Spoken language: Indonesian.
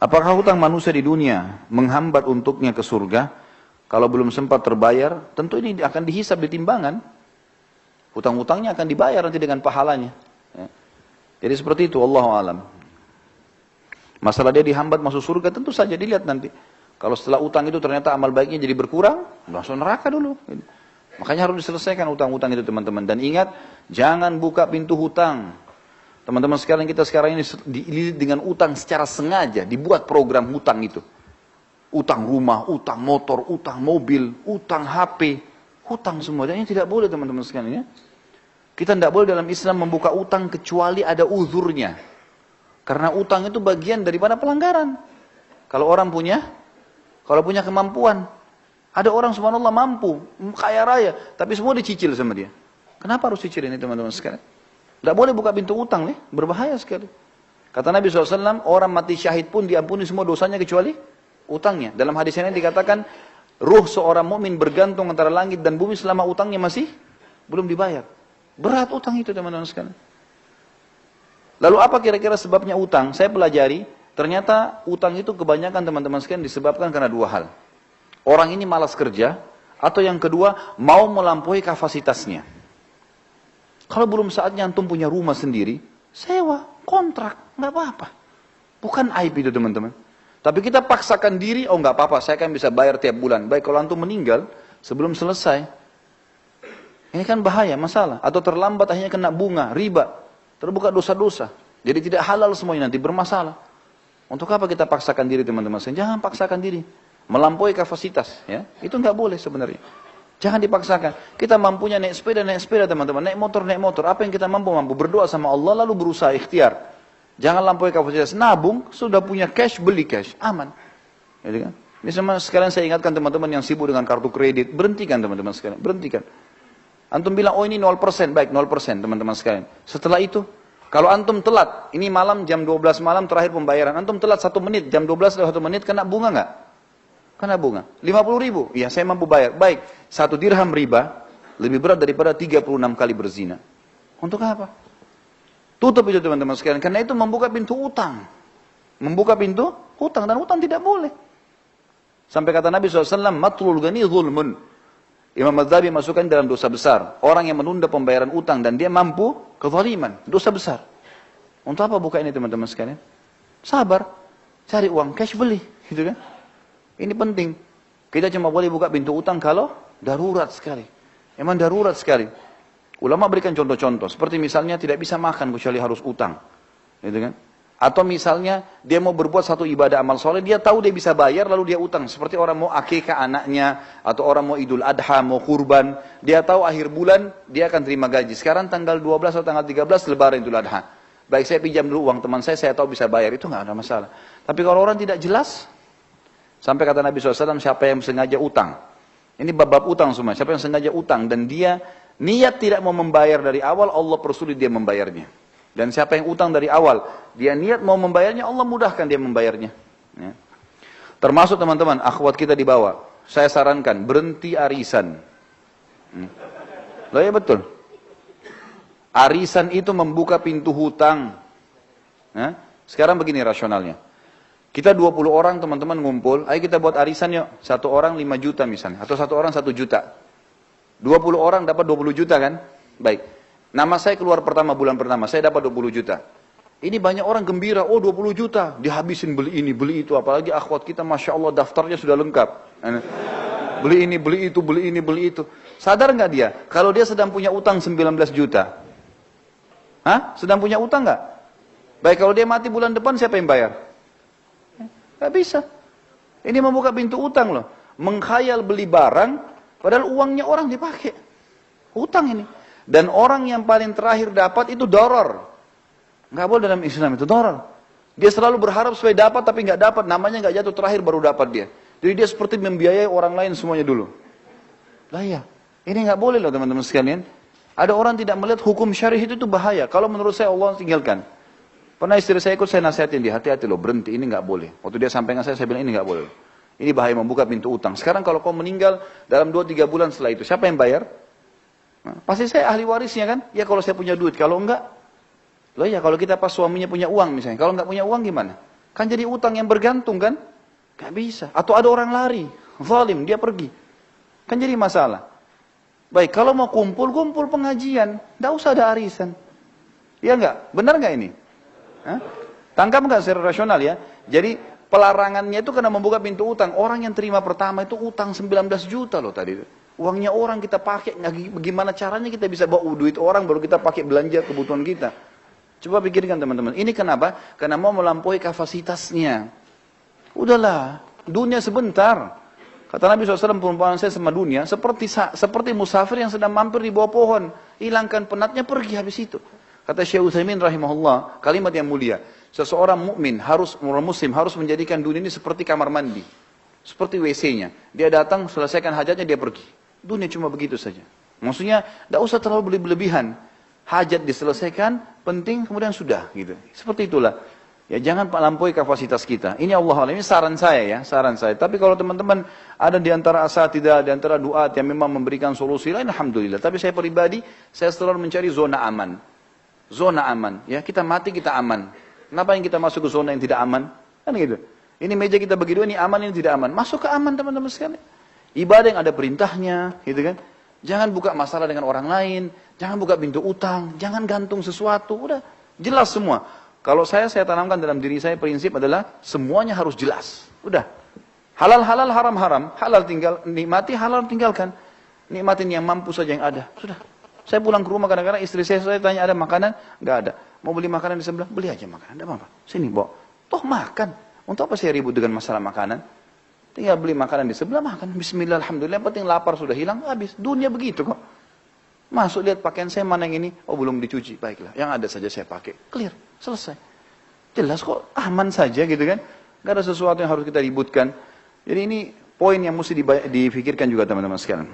Apakah hutang manusia di dunia menghambat untuknya ke surga? Kalau belum sempat terbayar, tentu ini akan dihisab di timbangan. Hutang-hutangnya akan dibayar nanti dengan pahalanya. Ya. Jadi seperti itu, Allahu a'lam. Masalah dia dihambat masuk surga, tentu saja dilihat nanti. Kalau setelah utang itu ternyata amal baiknya jadi berkurang, langsung neraka dulu. Makanya harus diselesaikan utang-utang itu teman-teman. Dan ingat, jangan buka pintu hutang. Teman-teman sekalian, kita sekarang ini dililit dengan utang secara sengaja, dibuat program hutang itu. Utang rumah, utang motor, utang mobil, utang HP, hutang semua. Dan ini tidak boleh teman-teman sekalian ya. Kita tidak boleh dalam Islam membuka utang kecuali ada uzurnya. Karena utang itu bagian daripada pelanggaran. Kalau orang punya kemampuan. Ada orang subhanallah mampu, kaya raya, tapi semua dicicil sama dia. Kenapa harus cicil ini teman-teman sekalian? Tidak boleh buka pintu utang nih, berbahaya sekali. Kata Nabi SAW, orang mati syahid pun diampuni semua dosanya kecuali utangnya. Dalam hadis ini dikatakan, ruh seorang mukmin bergantung antara langit dan bumi selama utangnya masih belum dibayar. Berat utang itu teman-teman sekalian. Lalu apa kira-kira sebabnya utang? Saya pelajari, ternyata utang itu kebanyakan teman-teman sekalian disebabkan karena dua hal. Orang ini malas kerja, atau yang kedua, mau melampaui kapasitasnya. Kalau belum saatnya antum punya rumah sendiri, sewa, kontrak, nggak apa-apa. Bukan aib itu teman-teman. Tapi kita paksakan diri, oh nggak apa-apa, saya kan bisa bayar tiap bulan. Baik kalau antum meninggal, sebelum selesai. Ini kan bahaya, masalah. Atau terlambat akhirnya kena bunga, riba. Terbuka dosa-dosa. Jadi tidak halal semuanya nanti, bermasalah. Untuk apa kita paksakan diri teman-teman? Jangan paksakan diri. Melampaui kapasitas. Ya, itu nggak boleh sebenarnya. Jangan dipaksakan. Kita mampunya naik sepeda teman-teman. Naik motor. Apa yang kita mampu? Berdoa sama Allah lalu berusaha ikhtiar. Jangan lampaui kapasitas. Nabung, sudah punya cash, beli cash. Aman. Jadi kan? Misalnya sekalian saya ingatkan teman-teman yang sibuk dengan kartu kredit. Berhentikan teman-teman sekalian. Berhentikan. Antum bilang, oh ini 0%. Baik, 0% teman-teman sekalian. Setelah itu, kalau antum telat. Ini malam jam 12 malam terakhir pembayaran. Antum telat 1 menit. Jam 12 lewat 1 menit kena bunga nggak? Kena bunga. 50.000. Ya saya mampu bayar. Baik. 1 dirham riba lebih berat daripada 36 kali berzina. Untuk apa? Tutup itu teman-teman sekalian. Karena itu membuka pintu utang. Membuka pintu utang. Dan utang tidak boleh. Sampai kata Nabi SAW, matlul ghani zulmun. Imam Madzhabi masukkan dalam dosa besar. Orang yang menunda pembayaran utang dan dia mampu kezaliman. Dosa besar. Untuk apa buka ini teman-teman sekalian? Sabar. Cari uang cash beli. Gitu kan? Ini penting. Kita cuma boleh buka pintu utang kalau darurat sekali. Memang darurat sekali. Ulama berikan contoh-contoh. Seperti misalnya tidak bisa makan kecuali harus utang. Gitu kan? Atau misalnya dia mau berbuat satu ibadah amal soleh. Dia tahu dia bisa bayar lalu dia utang. Seperti orang mau akikah anaknya. Atau orang mau idul adha, mau kurban. Dia tahu akhir bulan dia akan terima gaji. Sekarang tanggal 12 atau tanggal 13 lebaran idul adha. Baik saya pinjam dulu uang teman saya tahu bisa bayar. Itu nggak ada masalah. Tapi kalau orang tidak jelas. Sampai kata Nabi SAW, siapa yang sengaja utang. Ini bab-bab utang semua. Siapa yang sengaja utang dan dia niat tidak mau membayar dari awal, Allah persulit dia membayarnya. Dan siapa yang utang dari awal, dia niat mau membayarnya, Allah mudahkan dia membayarnya. Ya. Termasuk teman-teman, akhwat kita di bawah. Saya sarankan, berhenti arisan. Loh ya betul. Arisan itu membuka pintu hutang. Nah, sekarang begini rasionalnya. Kita 20 orang teman-teman ngumpul, ayo kita buat arisan yuk. 1 orang 5 juta misalnya, atau 1 orang 1 juta. 20 orang dapat 20 juta kan? Baik. Nama saya keluar pertama, bulan pertama, saya dapat 20 juta. Ini banyak orang gembira, oh 20 juta, dihabisin beli ini, beli itu. Apalagi akhwat kita, Masya Allah daftarnya sudah lengkap. Beli ini, beli itu, beli ini, beli itu. Sadar nggak dia? Kalau dia sedang punya utang 19 juta. Hah? Sedang punya utang nggak? Baik, kalau dia mati bulan depan, siapa yang bayar? Gak bisa. Ini membuka pintu utang loh. Mengkhayal beli barang, padahal uangnya orang dipakai. Utang ini. Dan orang yang paling terakhir dapat itu doror. Gak boleh dalam Islam itu doror. Dia selalu berharap supaya dapat tapi gak dapat. Namanya gak jatuh terakhir baru dapat dia. Jadi dia seperti membiayai orang lain semuanya dulu. Lah ya. Ini gak boleh loh teman-teman sekalian. Ada orang tidak melihat hukum syarih itu bahaya. Kalau menurut saya Allah tinggalkan. Pernah istri saya ikut, saya nasihatin dia, hati-hati loh, berhenti, ini nggak boleh. Waktu dia sampaikan saya bilang ini nggak boleh. Ini bahaya membuka pintu utang. Sekarang kalau kau meninggal dalam 2-3 bulan setelah itu, siapa yang bayar? Nah, pasti saya ahli warisnya kan? Ya kalau saya punya duit, kalau enggak, loh ya kalau kita pas suaminya punya uang misalnya, kalau nggak punya uang gimana? Kan jadi utang yang bergantung kan? Gak bisa. Atau ada orang lari, zalim, dia pergi. Kan jadi masalah. Baik, kalau mau kumpul pengajian. Nggak usah ada arisan. Iya nggak? Benar nggak ini? Hah? Tangkap nggak secara rasional ya? Jadi pelarangannya itu karena membuka pintu utang. Orang yang terima pertama itu utang 19 juta loh tadi. Uangnya orang kita pakai, bagaimana caranya kita bisa bawa duit orang baru kita pakai belanja kebutuhan kita. Coba pikirkan teman-teman. Ini kenapa? Karena mau melampaui kapasitasnya. Udahlah, dunia sebentar. Kata Nabi SAW, perumpamaan saya sama dunia, seperti musafir yang sedang mampir di bawah pohon. Hilangkan penatnya, pergi habis itu. Kata Syekh Utsaimin rahimahullah, kalimat yang mulia. Seseorang mukmin orang muslim harus menjadikan dunia ini seperti kamar mandi. Seperti WC-nya. Dia datang, selesaikan hajatnya, dia pergi. Dunia cuma begitu saja. Maksudnya, tidak usah terlalu berlebihan. Hajat diselesaikan, penting, kemudian sudah. Gitu. Seperti itulah. Ya jangan melampaui kapasitas kita. Ini Allah ini saran saya ya, saran saya. Tapi kalau teman-teman ada di antara asatidzah, di antara duat yang memang memberikan solusi lain, alhamdulillah. Tapi saya pribadi, saya selalu mencari zona aman. Zona aman, ya kita mati kita aman. Kenapa yang kita masuk ke zona yang tidak aman? Kan gitu. Ini meja kita bagi dua, ini aman, ini tidak aman. Masuk ke aman teman-teman sekalian. Ibadah yang ada perintahnya, gitu kan. Jangan buka masalah dengan orang lain, jangan buka pintu utang, jangan gantung sesuatu. Udah jelas semua. Kalau saya tanamkan dalam diri saya prinsip adalah semuanya harus jelas. Udah. Halal halal, haram haram. Halal tinggal nikmati, halal tinggalkan. Nikmatin yang mampu saja yang ada. Sudah. Saya pulang ke rumah kadang-kadang istri saya tanya ada makanan? Enggak ada. Mau beli makanan di sebelah? Beli aja makanan. Enggak apa-apa. Sini bawa. Toh makan. Untuk apa saya ribut dengan masalah makanan? Tinggal beli makanan di sebelah makan. Bismillah, alhamdulillah. Yang penting lapar sudah hilang, habis. Dunia begitu kok. Masuk lihat pakaian saya mana yang ini? Oh belum dicuci. Baiklah. Yang ada saja saya pakai. Clear. Selesai. Jelas kok, aman saja gitu kan. Gak ada sesuatu yang harus kita ributkan. Jadi ini poin yang mesti difikirkan juga teman-teman sekalian.